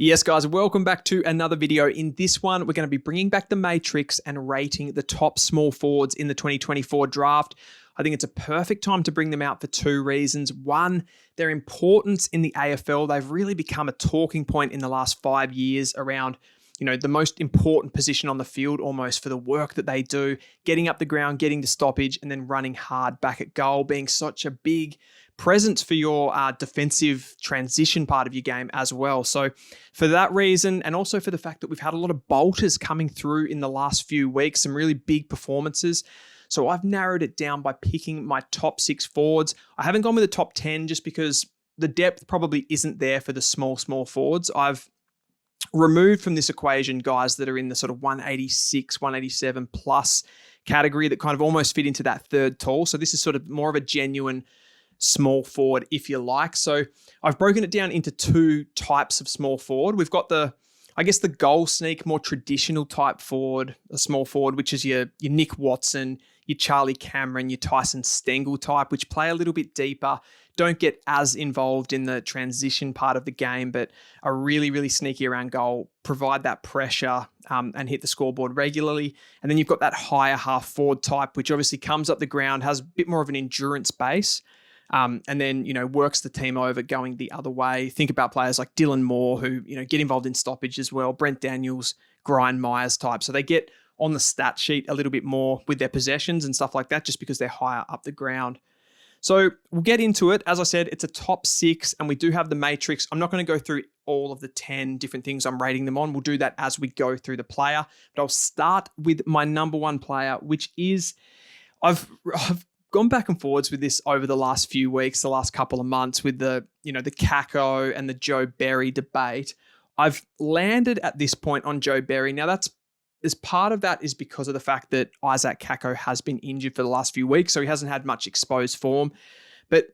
Yes, guys, welcome back to another video. In this one, we're going to be bringing back the matrix and rating the top small forwards in the 2024 draft. I think it's a perfect time to bring them out for two reasons. One, their importance in the AFL. They've really become a talking point in the last 5 years around, the most important position on the field almost for the work that they do, getting up the ground, getting the stoppage, and then running hard back at goal, being such a big presence for your defensive transition part of your game as well. So for that reason, and also for the fact that we've had a lot of bolters coming through in the last few weeks, some really big performances. So I've narrowed it down by picking my top 6 forwards. I haven't gone with the top 10 just because the depth probably isn't there for the small forwards. I've removed from this equation guys that are in the sort of 186, 187 plus category that kind of almost fit into that third tall. So this is sort of more of a genuine small forward, if you like. So I've broken it down into 2 types of small forward. We've got the goal sneak, more traditional type forward, a small forward, which is your Nick Watson, your Charlie Cameron, your Tyson Stengel type, which play a little bit deeper, don't get as involved in the transition part of the game, but are really, really sneaky around goal, provide that pressure and hit the scoreboard regularly. And then you've got that higher half forward type, which obviously comes up the ground, has a bit more of an endurance base. And then, works the team over going the other way. Think about players like Dylan Moore who, get involved in stoppage as well. Brent Daniels, Brian Myers type. So they get on the stat sheet a little bit more with their possessions and stuff like that just because they're higher up the ground. So we'll get into it. As I said, it's a top 6 and we do have the matrix. I'm not going to go through all of the 10 different things I'm rating them on. We'll do that as we go through the player. But I'll start with my number 1 player, which is I've gone back and forwards with this over the last few weeks, the last couple of months with the Kako and the Joe Berry debate. I've landed at this point on Joe Berry. Now as part of that is because of the fact that Isaac Kako has been injured for the last few weeks, so he hasn't had much exposed form. But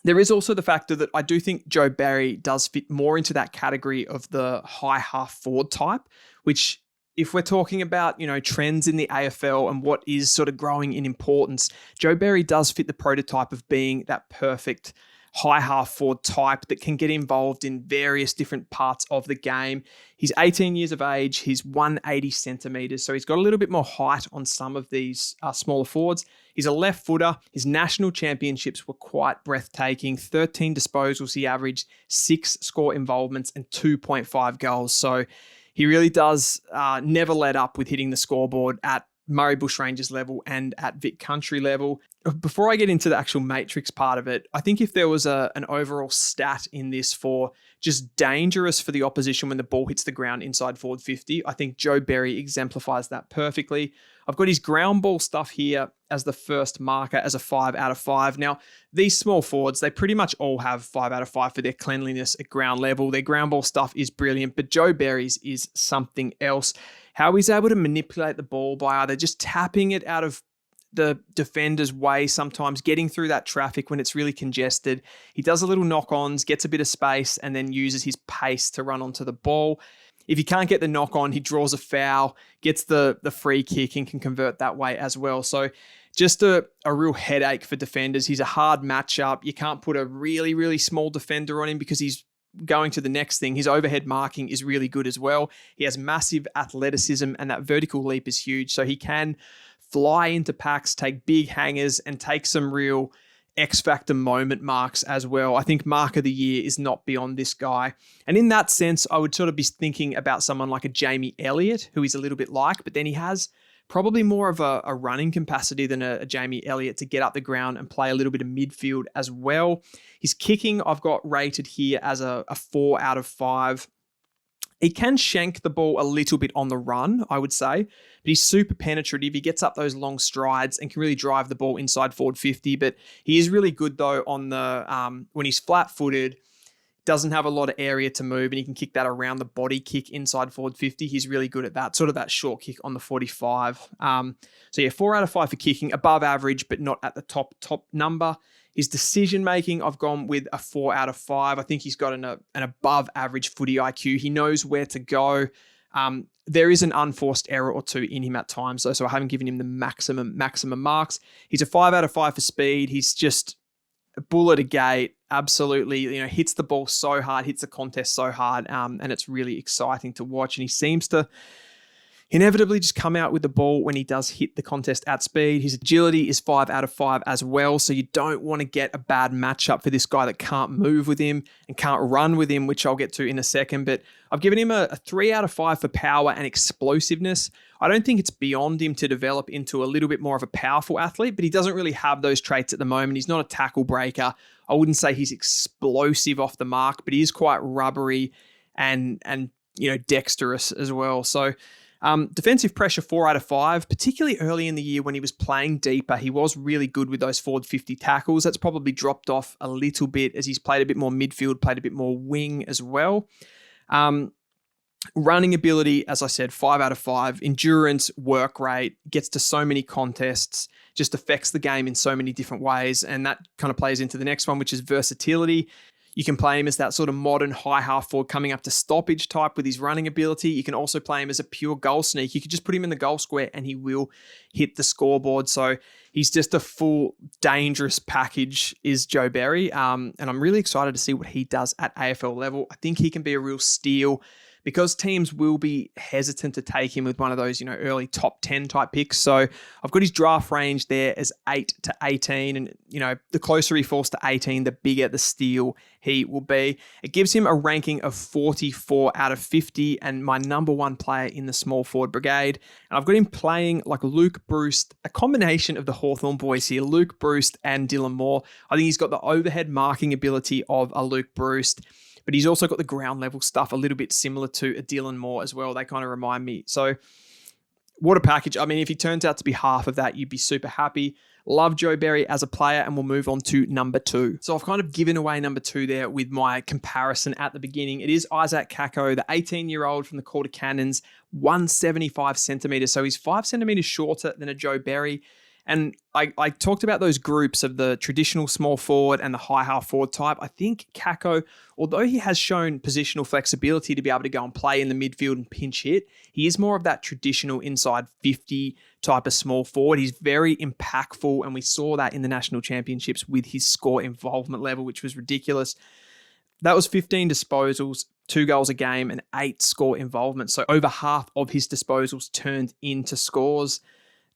there is also the factor that I do think Joe Berry does fit more into that category of the high half forward type, which if we're talking about, trends in the AFL and what is sort of growing in importance, Joe Berry does fit the prototype of being that perfect high half forward type that can get involved in various different parts of the game. He's 18 years of age. He's 180 centimeters. So he's got a little bit more height on some of these smaller forwards. He's a left footer. His national championships were quite breathtaking. 13 disposals he averaged, 6 score involvements and 2.5 goals. So he really does never let up with hitting the scoreboard at Murray Bushrangers level and at Vic Country level. Before I get into the actual matrix part of it, I think if there was an overall stat in this for just dangerous for the opposition when the ball hits the ground inside forward 50, I think Joe Berry exemplifies that perfectly. I've got his ground ball stuff here as the first marker as a 5 out of 5. Now, these small forwards, they pretty much all have 5 out of 5 for their cleanliness at ground level. Their ground ball stuff is brilliant, but Joe Berry's is something else. How he's able to manipulate the ball by either just tapping it out of the defender's way sometimes, getting through that traffic when it's really congested. He does a little knock-ons, gets a bit of space, and then uses his pace to run onto the ball. If he can't get the knock-on, he draws a foul, gets the free kick, and can convert that way as well. So just a real headache for defenders. He's a hard matchup. You can't put a really, really small defender on him because he's going to the next thing. His overhead marking is really good as well. He has massive athleticism and that vertical leap is huge. So he can fly into packs, take big hangers and take some real X-factor moment marks as well. I think mark of the year is not beyond this guy. And in that sense, I would sort of be thinking about someone like a Jamie Elliott, who he's a little bit like, but then he has probably more of a running capacity than a Jamie Elliott to get up the ground and play a little bit of midfield as well. His kicking, I've got rated here as a 4 out of 5. He can shank the ball a little bit on the run, I would say, but he's super penetrative. He gets up those long strides and can really drive the ball inside forward 50, but he is really good though on the when he's flat-footed, doesn't have a lot of area to move, and he can kick that around the body kick inside forward 50. He's really good at that, sort of that short kick on the 45. So yeah, 4 out of 5 for kicking, above average, but not at the top number. His decision-making, I've gone with a 4 out of 5. I think he's got an above average footy IQ. He knows where to go. There is an unforced error or two in him at times, though, so I haven't given him the maximum marks. He's a 5 out of 5 for speed. He's just bullet a gate, absolutely, hits the ball so hard, hits the contest so hard, and it's really exciting to watch. And he seems to inevitably just come out with the ball when he does hit the contest at speed. His agility is 5 out of 5 as well, so you don't want to get a bad matchup for this guy that can't move with him and can't run with him, which I'll get to in a second. But I've given him a 3 out of 5 for power and explosiveness. I don't think it's beyond him to develop into a little bit more of a powerful athlete, but he doesn't really have those traits at the moment. He's not a tackle breaker. I wouldn't say he's explosive off the mark, but he is quite rubbery and dexterous as well. So defensive pressure 4 out of 5, particularly early in the year when he was playing deeper. He was really good with those forward 50 tackles. That's probably dropped off a little bit as he's played a bit more midfield, played a bit more wing as well. Running ability, as I said, 5 out of 5. Endurance, work rate, gets to so many contests, just affects the game in so many different ways. And that kind of plays into the next one, which is versatility. You can play him as that sort of modern high half forward coming up to stoppage type with his running ability. You can also play him as a pure goal sneak. You could just put him in the goal square and he will hit the scoreboard. So he's just a full dangerous package is Joe Berry. And I'm really excited to see what he does at AFL level. I think he can be a real steal because teams will be hesitant to take him with one of those, early top 10 type picks. So I've got his draft range there as 8 to 18. And, the closer he falls to 18, the bigger the steal he will be. It gives him a ranking of 44 out of 50 and my number 1 player in the small forward brigade. And I've got him playing like Luke Bruce, a combination of the Hawthorn boys here, Luke Bruce and Dylan Moore. I think he's got the overhead marking ability of a Luke Bruce, but he's also got the ground level stuff a little bit similar to a Dylan Moore as well. They kind of remind me. So what a package. I mean, if he turns out to be half of that, you'd be super happy. Love Joe Berry as a player, and we'll move on to number 2. So I've kind of given away number 2 there with my comparison at the beginning. It is Isaac Kako, the 18-year-old from the Quarter Cannons, 175 centimeters. So he's 5 centimeters shorter than a Joe Berry. And I talked about those groups of the traditional small forward and the high half forward type. I think Kako, although he has shown positional flexibility to be able to go and play in the midfield and pinch hit, he is more of that traditional inside 50 type of small forward. He's very impactful, and we saw that in the national championships with his score involvement level, which was ridiculous. That was 15 disposals, 2 goals a game, and 8 score involvement. So over half of his disposals turned into scores.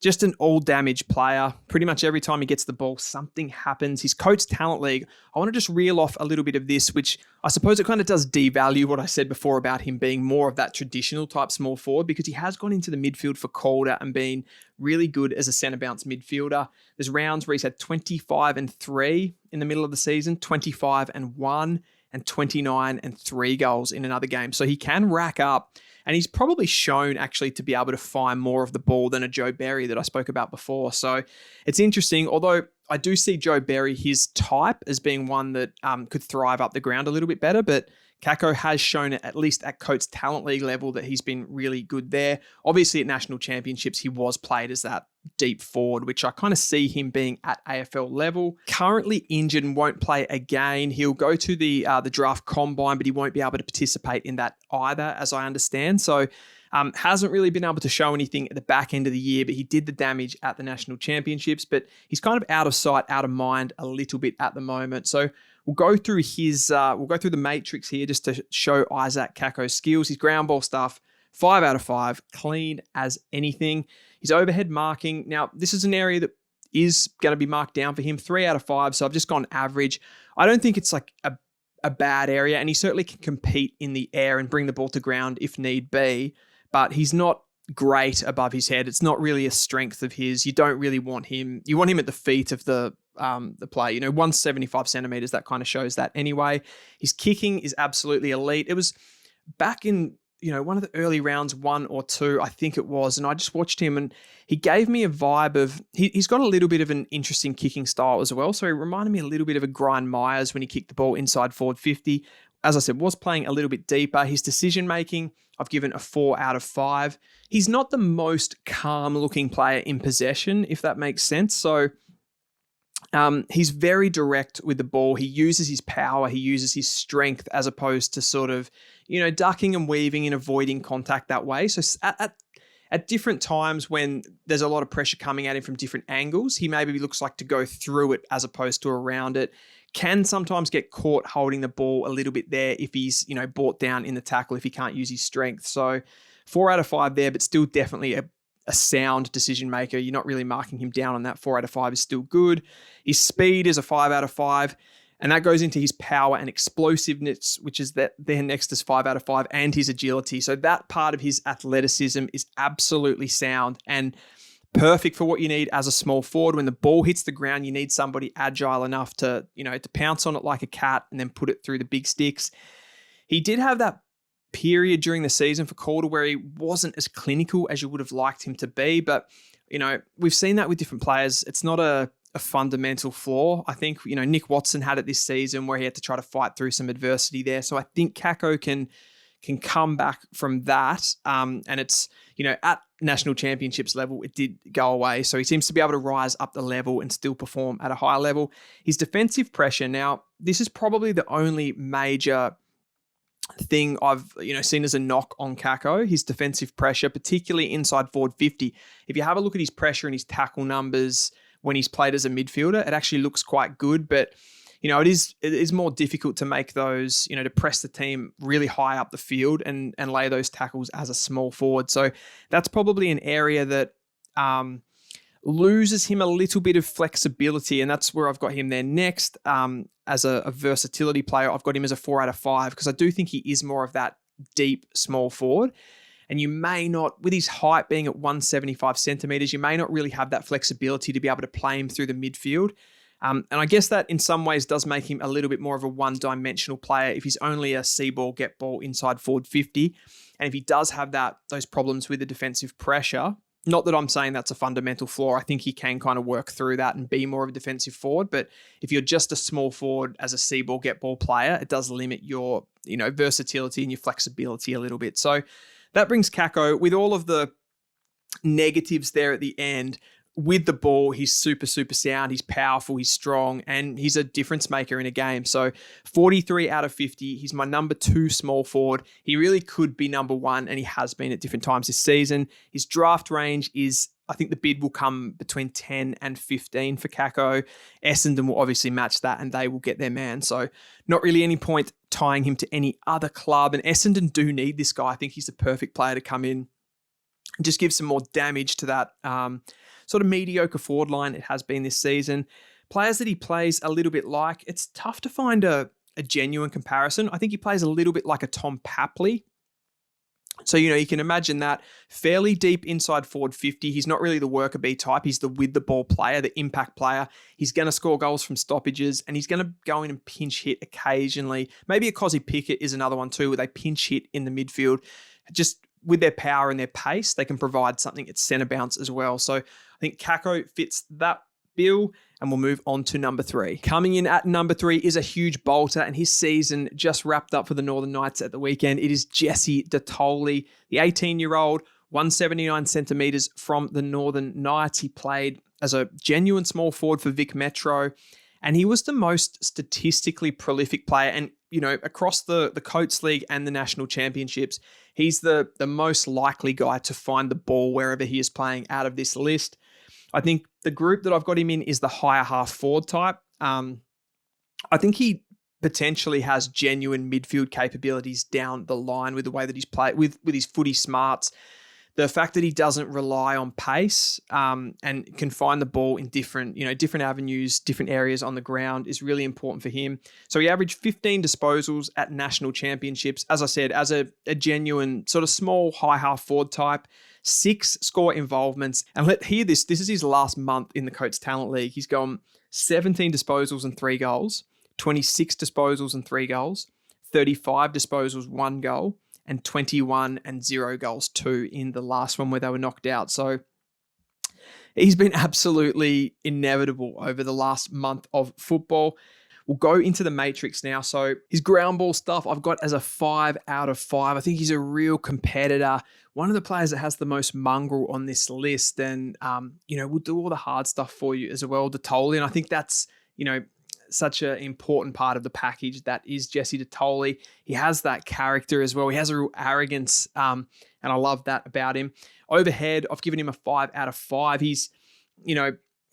Just an all-damage player. Pretty much every time he gets the ball, something happens. His Coates Talent League, I want to just reel off a little bit of this, which I suppose it kind of does devalue what I said before about him being more of that traditional type small forward, because he has gone into the midfield for Calder and been really good as a centre bounce midfielder. There's rounds where he's had 25 and 3 in the middle of the season, 25 and 1, and 29 and 3 goals in another game. So he can rack up. And he's probably shown actually to be able to find more of the ball than a Joe Berry that I spoke about before. So it's interesting, although I do see Joe Berry, his type, as being one that could thrive up the ground a little bit better. But Kako has shown it, at least at Coates Talent League level, that he's been really good there. Obviously at national championships, he was played as that deep forward, which I kind of see him being at AFL level. Currently injured and won't play again. He'll go to the draft combine, but he won't be able to participate in that either, as I understand. So hasn't really been able to show anything at the back end of the year, but he did the damage at the national championships. But he's kind of out of sight, out of mind a little bit at the moment. So we'll go through the matrix here just to show Isaac Kako's skills. His ground ball stuff, 5 out of 5, clean as anything. His overhead marking. Now, this is an area that is going to be marked down for him, 3 out of 5. So I've just gone average. I don't think it's like a bad area, and he certainly can compete in the air and bring the ball to ground if need be, but he's not great above his head. It's not really a strength of his. You don't really want him. You want him at the feet of the play. 175 centimeters, that kind of shows that anyway. His kicking is absolutely elite. It was back in, one of the early rounds, 1 or 2, I think it was, and I just watched him and he gave me a vibe of, he's got a little bit of an interesting kicking style as well. So he reminded me a little bit of a Grind Myers when he kicked the ball inside forward 50. As I said, was playing a little bit deeper. His decision-making, I've given a 4 out of 5. He's not the most calm-looking player in possession, if that makes sense. So he's very direct with the ball. He uses his power. He uses his strength as opposed to sort of, ducking and weaving and avoiding contact that way. So at different times when there's a lot of pressure coming at him from different angles, he maybe looks like to go through it as opposed to around it. Can sometimes get caught holding the ball a little bit there if he's, brought down in the tackle, if he can't use his strength. So 4 out of 5 there, but still definitely a sound decision maker. You're not really marking him down on that. 4 out of 5 is still good. His speed is a 5 out of 5. And that goes into his power and explosiveness, which is that there next as 5 out of 5, and his agility. So that part of his athleticism is absolutely sound and perfect for what you need as a small forward. When the ball hits the ground, you need somebody agile enough to pounce on it like a cat and then put it through the big sticks. He did have that period during the season for Calder where he wasn't as clinical as you would have liked him to be. But, we've seen that with different players. It's not a fundamental flaw. I think, Nick Watson had it this season where he had to try to fight through some adversity there. So I think Kako can come back from that. And it's, at national championships level, it did go away. So he seems to be able to rise up the level and still perform at a higher level. His defensive pressure. Now, this is probably the only major thing I've seen as a knock on Kako, his defensive pressure, particularly inside forward 50. If you have a look at his pressure and his tackle numbers when he's played as a midfielder, it actually looks quite good. But, it is more difficult to make those, to press the team really high up the field and lay those tackles as a small forward. So that's probably an area that loses him a little bit of flexibility. And that's where I've got him there next. As a versatility player, I've got him as a 4 out of 5 because I do think he is more of that deep small forward. And you may not, with his height being at 175 centimeters, you may not really have that flexibility to be able to play him through the midfield. And I guess that in some ways does make him a little bit more of a one-dimensional player if he's only a see ball, get ball inside forward 50. And if he does have those problems with the defensive pressure, not that I'm saying that's a fundamental flaw. I think he can kind of work through that and be more of a defensive forward. But if you're just a small forward as a see ball, get ball player, it does limit your, versatility and your flexibility a little bit. So that brings Kako with all of the negatives there at the end. With the ball, he's super, super sound. He's powerful. He's strong. And he's a difference maker in a game. So 43 out of 50. He's my number 2 small forward. He really could be number 1, and he has been at different times this season. His draft range is, I think the bid will come between 10 and 15 for Kako. Essendon will obviously match that, and they will get their man. So not really any point tying him to any other club. And Essendon do need this guy. I think he's the perfect player to come in and just give some more damage to that sort of mediocre forward line it has been this season. Players that he plays a little bit like, it's tough to find a genuine comparison. I think he plays a little bit like a Tom Papley. So, you can imagine that fairly deep inside forward 50. He's not really the worker bee type. He's the with the ball player, the impact player. He's going to score goals from stoppages, and he's going to go in and pinch hit occasionally. Maybe a Cozzy Pickett is another one too, where they pinch hit in the midfield. Just with their power and their pace, they can provide something at centre bounce as well. So I think Kako fits that bill, and we'll move on to number 3. Coming in at number 3 is a huge bolter, and his season just wrapped up for the Northern Knights at the weekend. It is Jesse Detoli, the 18-year-old, 179 centimetres from the Northern Knights. He played as a genuine small forward for Vic Metro, and he was the most statistically prolific player. And, across the Coates League and the National Championships, he's the most likely guy to find the ball wherever he is playing out of this list. I think the group that I've got him in is the higher half forward type. I think he potentially has genuine midfield capabilities down the line with the way that he's played, with his footy smarts. The fact that he doesn't rely on pace and can find the ball in different avenues, different areas on the ground is really important for him. So he averaged 15 disposals at national championships. As I said, as a genuine sort of small high half forward type, 6 score involvements. And hear this is his last month in the Coates Talent League. He's gone 17 disposals and 3 goals, 26 disposals and 3 goals, 35 disposals, 1 goal, and 21 and 0 goals, 2 in the last one where they were knocked out. So he's been absolutely inevitable over the last month of football. We'll go into the matrix now. So his ground ball stuff I've got as a 5 out of 5. I think he's a real competitor. One of the players that has the most mongrel on this list, and will do all the hard stuff for you as well, Detoli. And I think that's such an important part of the package that is Jesse Detoli. He has that character as well. He has a real arrogance, and I love that about him. Overhead, I've given him a 5 out of 5.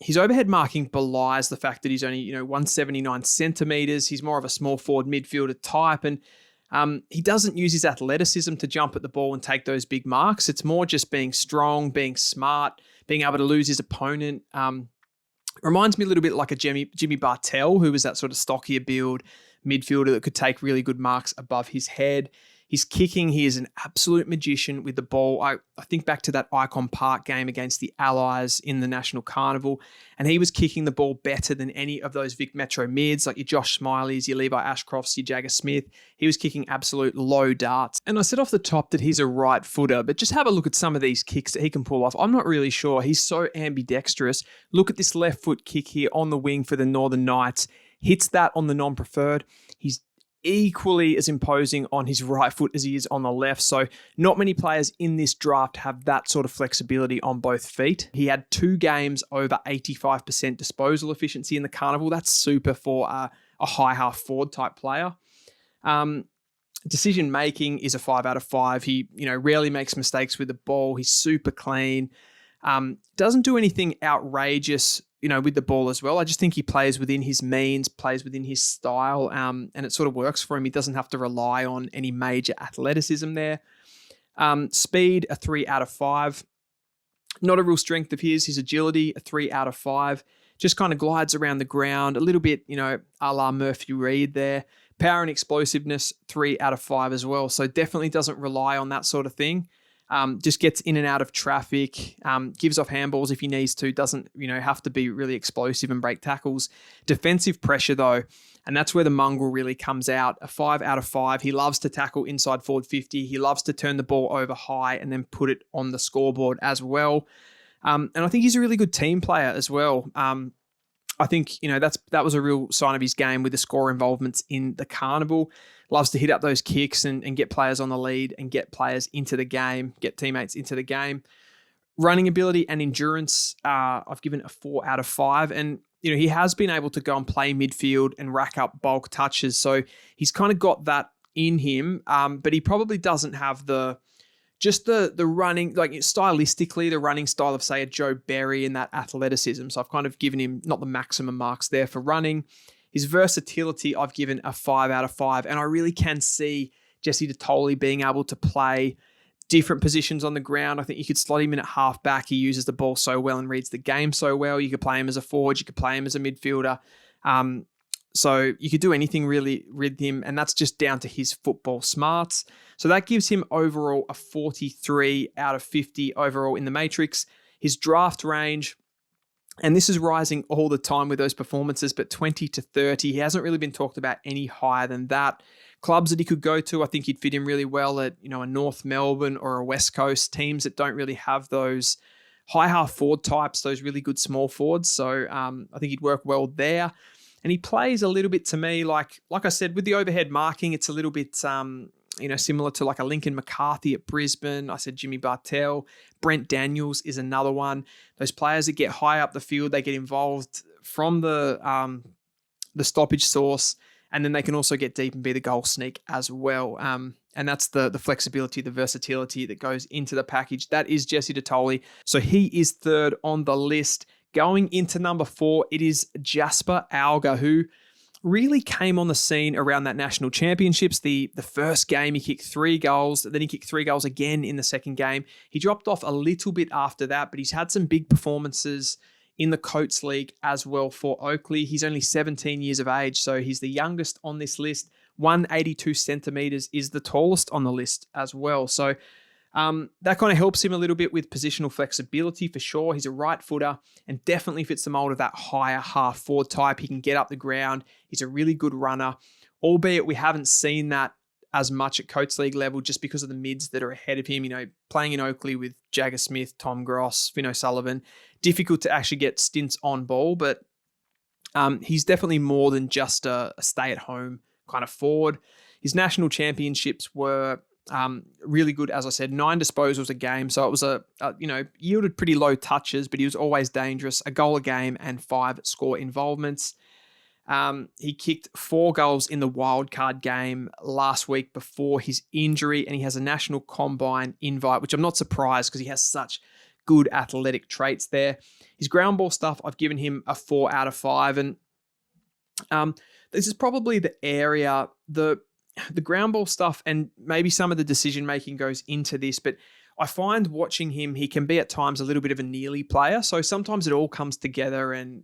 His overhead marking belies the fact that he's only 179 centimeters. He's more of a small forward midfielder type, and he doesn't use his athleticism to jump at the ball and take those big marks. It's more just being strong, being smart, being able to lose his opponent. Reminds me a little bit like a Jimmy Bartell, who was that sort of stockier build midfielder that could take really good marks above his head. His kicking, he is an absolute magician with the ball. I think back to that Icon Park game against the Allies in the National Carnival, and he was kicking the ball better than any of those Vic Metro mids, like your Josh Smileys, your Levi Ashcrofts, your Jagger Smith. He was kicking absolute low darts. And I said off the top that he's a right footer, but just have a look at some of these kicks that he can pull off. I'm not really sure. He's so ambidextrous. Look at this left foot kick here on the wing for the Northern Knights. Hits that on the non-preferred. He's equally as imposing on his right foot as he is on the left. So not many players in this draft have that sort of flexibility on both feet. He had 2 games over 85% disposal efficiency in the Carnival. That's super for a high half forward type player. Decision making is a 5 out of 5. He rarely makes mistakes with the ball. He's super clean. Doesn't do anything outrageous with the ball as well. I just think he plays within his means, plays within his style, and it sort of works for him. He doesn't have to rely on any major athleticism there. Speed, a 3 out of 5. Not a real strength of his. His agility, a 3 out of 5. Just kind of glides around the ground, a little bit, a la Murphy Reed there. Power and explosiveness, 3 out of 5 as well. So definitely doesn't rely on that sort of thing. Just gets in and out of traffic, gives off handballs if he needs to, doesn't, have to be really explosive and break tackles. Defensive pressure though, and that's where the mongrel really comes out, a 5 out of 5. He loves to tackle inside forward 50. He loves to turn the ball over high and then put it on the scoreboard as well. And I think he's a really good team player as well. I think, that was a real sign of his game with the score involvements in the Carnival. Loves to hit up those kicks and get players on the lead and get players into the game, get teammates into the game. Running ability and endurance, I've given a 4 out of 5. And, he has been able to go and play midfield and rack up bulk touches. So he's kind of got that in him, but he probably doesn't have the running, like stylistically, the running style of, say, a Joe Berry and that athleticism. So I've kind of given him not the maximum marks there for running. His versatility, I've given a 5 out of 5. And I really can see Jesse Detoli being able to play different positions on the ground. I think you could slot him in at halfback. He uses the ball so well and reads the game so well. You could play him as a forward. You could play him as a midfielder. So you could do anything really with him, and that's just down to his football smarts. So that gives him overall a 43 out of 50 overall in the matrix. His draft range, and this is rising all the time with those performances, but 20 to 30. He hasn't really been talked about any higher than that. Clubs that he could go to, I think he'd fit in really well at, a North Melbourne or a West Coast, teams that don't really have those high half forward types, those really good small forwards. So I think he'd work well there. And he plays a little bit to me, like I said, with the overhead marking, it's a little bit, similar to like a Lincoln McCarthy at Brisbane. I said Jimmy Bartell. Brent Daniels is another one. Those players that get high up the field, they get involved from the stoppage source, and then they can also get deep and be the goal sneak as well. And that's the flexibility, the versatility that goes into the package. That is Jesse Detoli. So he is third on the list. Going into number 4, it is Jasper Alga, who really came on the scene around that national championships. The first game, he kicked 3 goals. Then he kicked 3 goals again in the second game. He dropped off a little bit after that, but he's had some big performances in the Coates League as well for Oakley. He's only 17 years of age, so he's the youngest on this list. 182 centimeters is the tallest on the list as well. So that kind of helps him a little bit with positional flexibility for sure. He's a right footer and definitely fits the mold of that higher half forward type. He can get up the ground. He's a really good runner, albeit we haven't seen that as much at Coates League level just because of the mids that are ahead of him. Playing in Oakley with Jagger Smith, Tom Gross, Finn O'Sullivan, difficult to actually get stints on ball, but he's definitely more than just a stay-at-home kind of forward. His national championships were really good, as I said, 9 disposals a game. So it was yielded pretty low touches, but he was always dangerous. A goal a game and 5 score involvements. He kicked 4 goals in the wildcard game last week before his injury, and he has a national combine invite, which I'm not surprised because he has such good athletic traits there. His ground ball stuff, I've given him a 4 out of 5, and this is probably the area, the ground ball stuff, and maybe some of the decision making goes into this, but I find watching him, he can be at times a little bit of a nearly player. So sometimes it all comes together and,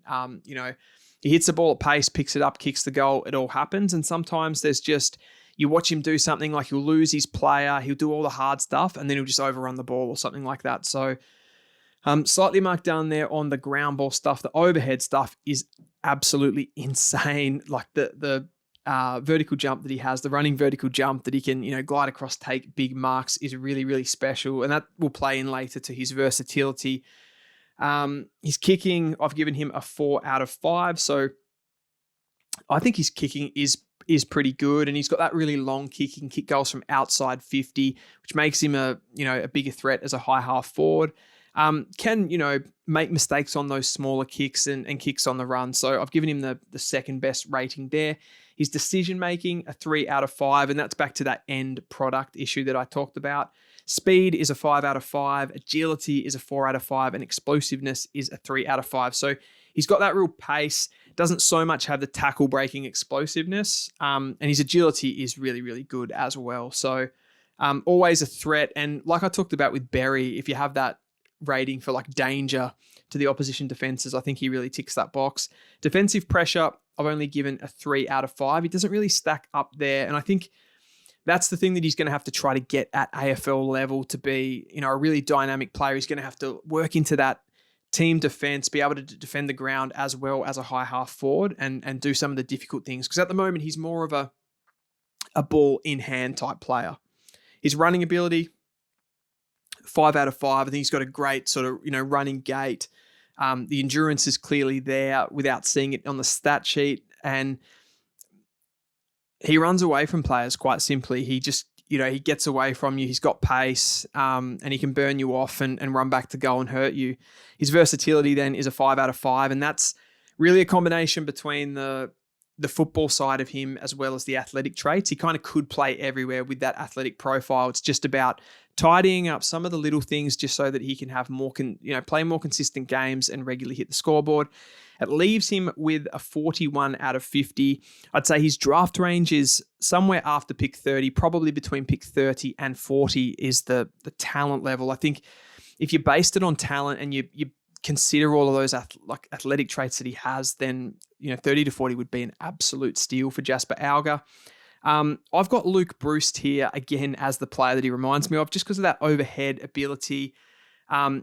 he hits the ball at pace, picks it up, kicks the goal, it all happens. And sometimes there's just, you watch him do something like he'll lose his player, he'll do all the hard stuff, and then he'll just overrun the ball or something like that. So slightly marked down there on the ground ball stuff. The overhead stuff is absolutely insane. Like the vertical jump that he has, the running vertical jump that he can, glide across, take big marks is really, really special. And that will play in later to his versatility. His kicking, I've given him a 4 out of 5. So I think his kicking is pretty good. And he's got that really long kick. He can kick goals from outside 50, which makes him a bigger threat as a high half forward. Can make mistakes on those smaller kicks and kicks on the run. So I've given him the second best rating there. His decision-making, a 3 out of 5, and that's back to that end product issue that I talked about. Speed is a 5 out of 5. Agility is a 4 out of 5, and explosiveness is a 3 out of 5. So he's got that real pace, doesn't so much have the tackle-breaking explosiveness, and his agility is really, really good as well. So always a threat, and like I talked about with Berry, if you have that rating for like danger to the opposition defenses, I think he really ticks that box. Defensive pressure, I've only given a 3 out of 5. He doesn't really stack up there. And I think that's the thing that he's going to have to try to get at AFL level to be, a really dynamic player. He's going to have to work into that team defense, be able to defend the ground as well as a high half forward and do some of the difficult things. Because at the moment, he's more of a ball in hand type player. His running ability, 5 out of 5. I think he's got a great sort of, running gait. The endurance is clearly there without seeing it on the stat sheet. And he runs away from players quite simply. He just, he gets away from you. He's got pace and he can burn you off and run back to goal and hurt you. His versatility then is a 5 out of 5. And that's really a combination between the football side of him as well as the athletic traits. He kind of could play everywhere with that athletic profile. It's just about tidying up some of the little things just so that he can have more, play more consistent games and regularly hit the scoreboard. It leaves him with a 41 out of 50. I'd say his draft range is somewhere after pick 30, probably between pick 30 and 40 is the talent level. I think if you based it on talent and you consider all of those athletic traits that he has, then 30 to 40 would be an absolute steal for Jasper Alger. I've got Luke Bruce here again as the player that he reminds me of, just because of that overhead ability.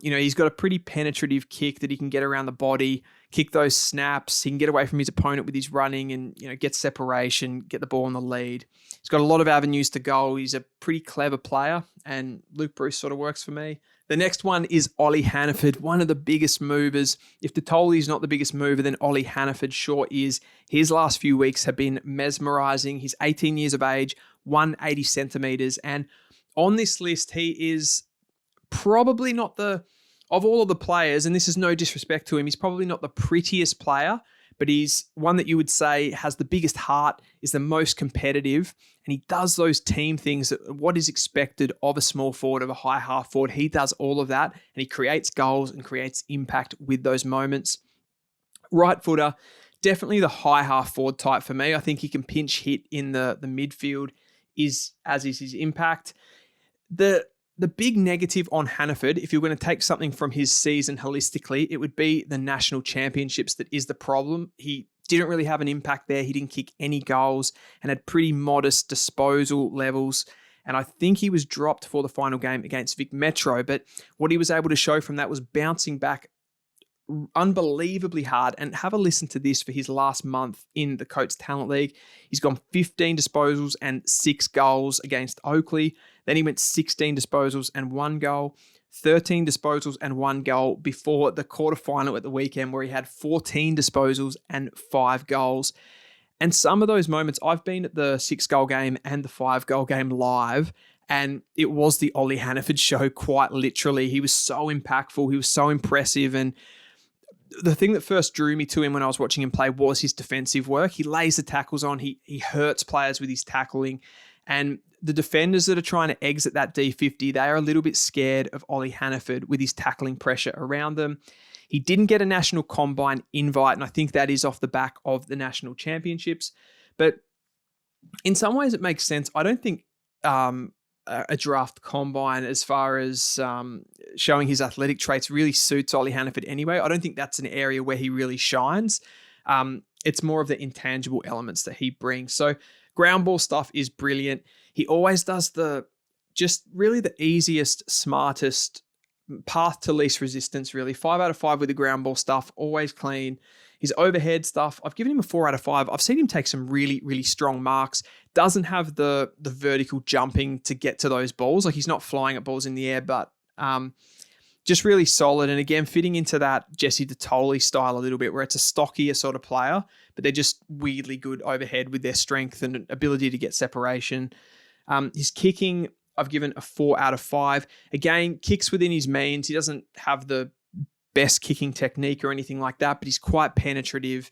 He's got a pretty penetrative kick that he can get around the body, kick those snaps. He can get away from his opponent with his running and get separation, get the ball in the lead. He's got a lot of avenues to goal. He's a pretty clever player, and Luke Bruce sort of works for me. The next one is Ollie Hannaford, one of the biggest movers. If Totoli's not the biggest mover, then Ollie Hannaford sure is. His last few weeks have been mesmerizing. He's 18 years of age, 180 centimeters. And on this list, he is probably not of all of the players, and this is no disrespect to him, he's probably not the prettiest player, but he's one that you would say has the biggest heart, is the most competitive, and he does those team things, what is expected of a small forward, of a high half forward. He does all of that, and he creates goals and creates impact with those moments. Right footer, definitely the high half forward type for me. I think he can pinch hit in the midfield, as is his impact. The big negative on Hannaford, if you're going to take something from his season holistically, it would be the national championships that is the problem. He didn't really have an impact there. He didn't kick any goals and had pretty modest disposal levels. And I think he was dropped for the final game against Vic Metro. But what he was able to show from that was bouncing back unbelievably hard. And have a listen to this for his last month in the Coates Talent League. He's gone 15 disposals and 6 goals against Oakley. Then he went 16 disposals and 1 goal, 13 disposals and 1 goal before the quarterfinal at the weekend where he had 14 disposals and 5 goals. And some of those moments, I've been at the 6-goal game and the 5-goal game live, and it was the Ollie Hannaford show quite literally. He was so impactful. He was so impressive. And the thing that first drew me to him when I was watching him play was his defensive work. He lays the tackles on. He hurts players with his tackling. And the defenders that are trying to exit that D50, they are a little bit scared of Ollie Hannaford with his tackling pressure around them. He didn't get a national combine invite, and I think that is off the back of the national championships. But in some ways, it makes sense. I don't think a draft combine, as far as showing his athletic traits, really suits Ollie Hannaford anyway. I don't think that's an area where he really shines. It's more of the intangible elements that he brings. So ground ball stuff is brilliant. He always does just really the easiest, smartest path to least resistance, really. 5 out of 5 with the ground ball stuff, always clean. His overhead stuff, I've given him a 4 out of 5. I've seen him take some really, really strong marks. Doesn't have the vertical jumping to get to those balls. Like, he's not flying at balls in the air, but just really solid. And again, fitting into that Jesse Detoli style a little bit, where it's a stockier sort of player, but they're just weirdly good overhead with their strength and ability to get separation. His kicking, I've given a 4 out of 5. Again, kicks within his means. He doesn't have the best kicking technique or anything like that, but he's quite penetrative.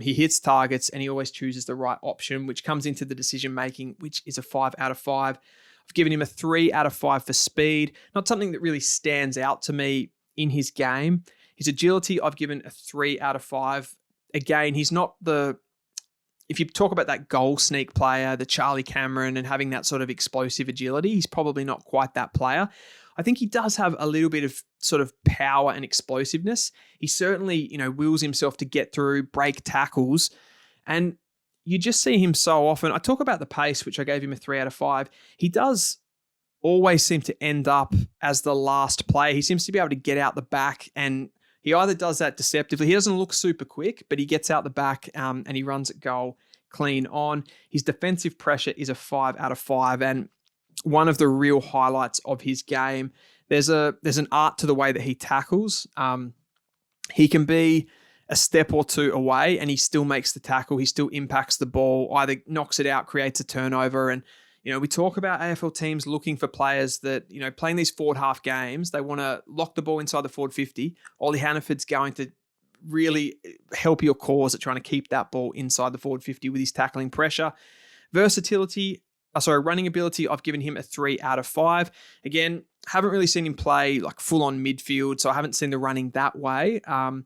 He hits targets and he always chooses the right option, which comes into the decision making, which is a 5 out of 5. I've given him a 3 out of 5 for speed. Not something that really stands out to me in his game. His agility, I've given a 3 out of 5. Again, he's not if you talk about that goal sneak player, the Charlie Cameron, and having that sort of explosive agility, he's probably not quite that player. I think he does have a little bit of sort of power and explosiveness. He certainly, wills himself to get through, break tackles, and you just see him so often. I talk about the pace, which I gave him a 3 out of 5. He does always seem to end up as the last player. He seems to be able to get out the back, and he either does that deceptively. He doesn't look super quick, but he gets out the back and he runs at goal clean on. His defensive pressure is a 5 out of 5, and one of the real highlights of his game. There's an art to the way that he tackles. He can be a step or two away and he still makes the tackle. He still impacts the ball, either knocks it out, creates a turnover. And, we talk about AFL teams looking for players that, playing these forward half games, they want to lock the ball inside the forward 50. Ollie Hannaford's going to really help your cause at trying to keep that ball inside the forward 50 with his tackling pressure. Running ability, I've given him a 3 out of 5. Again, haven't really seen him play like full on midfield, so I haven't seen the running that way. And,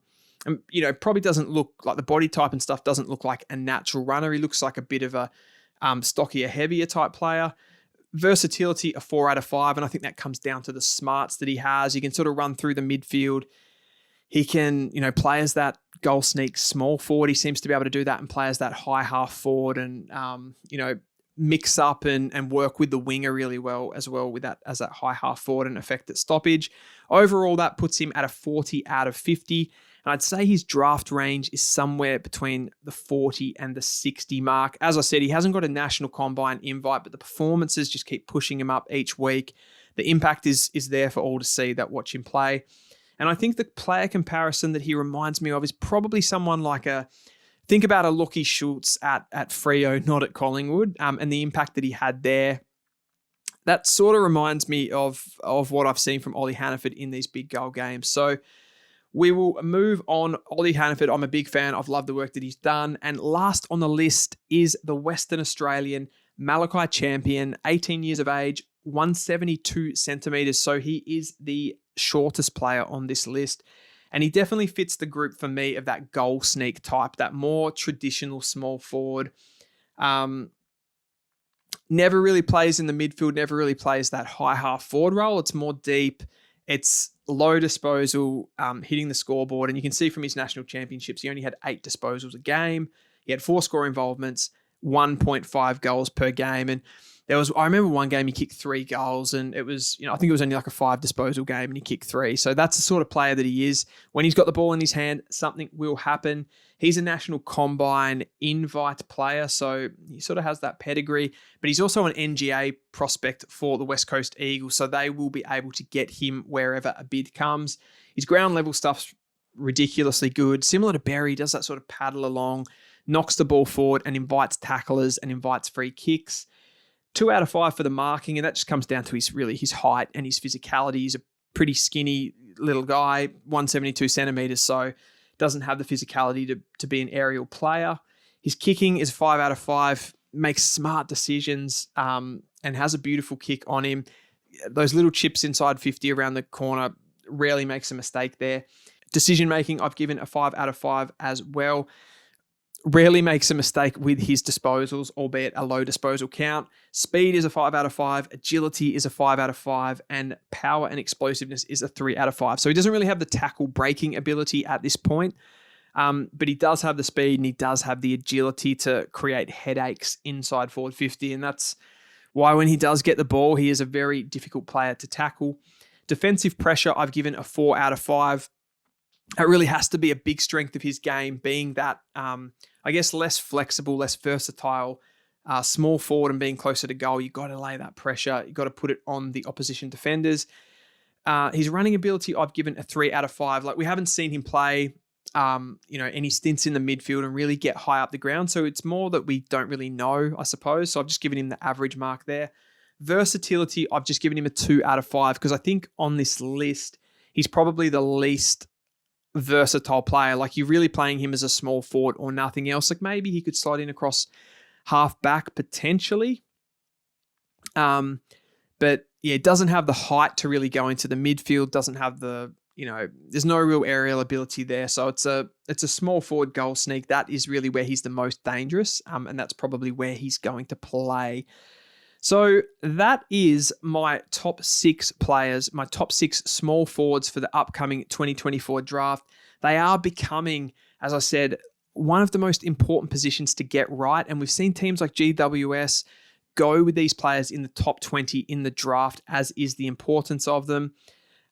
probably doesn't look like the body type and stuff doesn't look like a natural runner. He looks like a bit of a stockier, heavier type player. Versatility, a 4 out of 5. And I think that comes down to the smarts that he has. He can sort of run through the midfield. He can, play as that goal sneak small forward. He seems to be able to do that and play as that high half forward and, mix up and work with the winger really well as well with that as that high half forward and effect at stoppage. Overall, that puts him at a 40 out of 50. And I'd say his draft range is somewhere between the 40 and the 60 mark. As I said, he hasn't got a national combine invite, but the performances just keep pushing him up each week. The impact is there for all to see that watch him play. And I think the player comparison that he reminds me of is probably someone like think about a Lockie Schultz at Freo, not at Collingwood, and the impact that he had there. That sort of reminds me of what I've seen from Ollie Hannaford in these big goal games. So we will move on. Ollie Hannaford, I'm a big fan. I've loved the work that he's done. And last on the list is the Western Australian Malachi champion, 18 years of age, 172 centimetres. So he is the shortest player on this list. And he definitely fits the group for me of that goal sneak type, that more traditional small forward. Never really plays in the midfield, never really plays that high half forward role. It's more deep. It's low disposal, hitting the scoreboard. And you can see from his national championships, he only had 8 disposals a game. He had 4 score involvements, 1.5 goals per game. And I remember one game he kicked 3 goals and it was, I think it was only like a 5 disposal game and he kicked 3. So that's the sort of player that he is. When he's got the ball in his hand, something will happen. He's a national combine invite player, so he sort of has that pedigree, but he's also an NGA prospect for the West Coast Eagles, so they will be able to get him wherever a bid comes. His ground level stuff's ridiculously good. Similar to Berry, does that sort of paddle along, knocks the ball forward and invites tacklers and invites free kicks. 2 out of 5 for the marking, and that just comes down to his height and his physicality. He's a pretty skinny little guy, 172 centimetres, so doesn't have the physicality to be an aerial player. His kicking is 5 out of 5, makes smart decisions, and has a beautiful kick on him. Those little chips inside 50 around the corner, rarely makes a mistake there. Decision making, I've given a 5 out of 5 as well. Rarely makes a mistake with his disposals, albeit a low disposal count. Speed is a 5 out of 5. Agility is a 5 out of 5. And power and explosiveness is a 3 out of 5. So he doesn't really have the tackle breaking ability at this point. But he does have the speed and he does have the agility to create headaches inside forward 50. And that's why when he does get the ball, he is a very difficult player to tackle. Defensive pressure, I've given a 4 out of 5. It really has to be a big strength of his game, being that, I guess, less flexible, less versatile, small forward and being closer to goal. You've got to lay that pressure. You've got to put it on the opposition defenders. His running ability, I've given a 3 out of 5. Like, we haven't seen him play, any stints in the midfield and really get high up the ground. So it's more that we don't really know, I suppose. So I've just given him the average mark there. Versatility, I've just given him a 2 out of 5 because I think on this list, he's probably the least versatile player. Like, you're really playing him as a small forward or nothing else. Like, maybe he could slide in across half back potentially. But yeah, doesn't have the height to really go into the midfield, doesn't have the, there's no real aerial ability there. So it's a small forward goal sneak. That is really where he's the most dangerous. And that's probably where he's going to play. So that is my top 6 players, my top 6 small forwards for the upcoming 2024 draft. They are becoming, as I said, one of the most important positions to get right. And we've seen teams like GWS go with these players in the top 20 in the draft, as is the importance of them.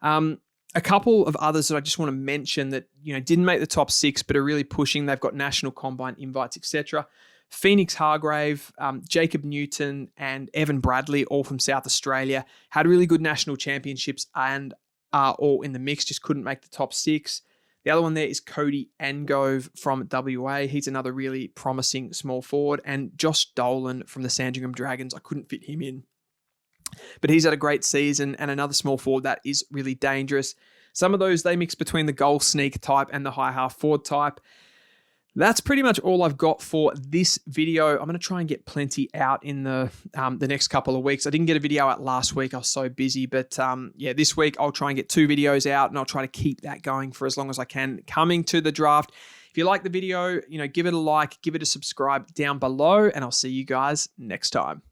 A couple of others that I just want to mention that, didn't make the top 6, but are really pushing. They've got national combine invites, etc. Phoenix Hargrave, Jacob Newton, and Evan Bradley, all from South Australia, had really good national championships and are all in the mix, just couldn't make the top 6. The other one there is Cody Angove from WA. He's another really promising small forward. And Josh Dolan from the Sandringham Dragons. I couldn't fit him in. But he's had a great season and another small forward that is really dangerous. Some of those, they mix between the goal sneak type and the high half forward type. That's pretty much all I've got for this video. I'm going to try and get plenty out in the next couple of weeks. I didn't get a video out last week. I was so busy. But this week I'll try and get 2 videos out and I'll try to keep that going for as long as I can coming to the draft. If you like the video, give it a like, give it a subscribe down below, and I'll see you guys next time.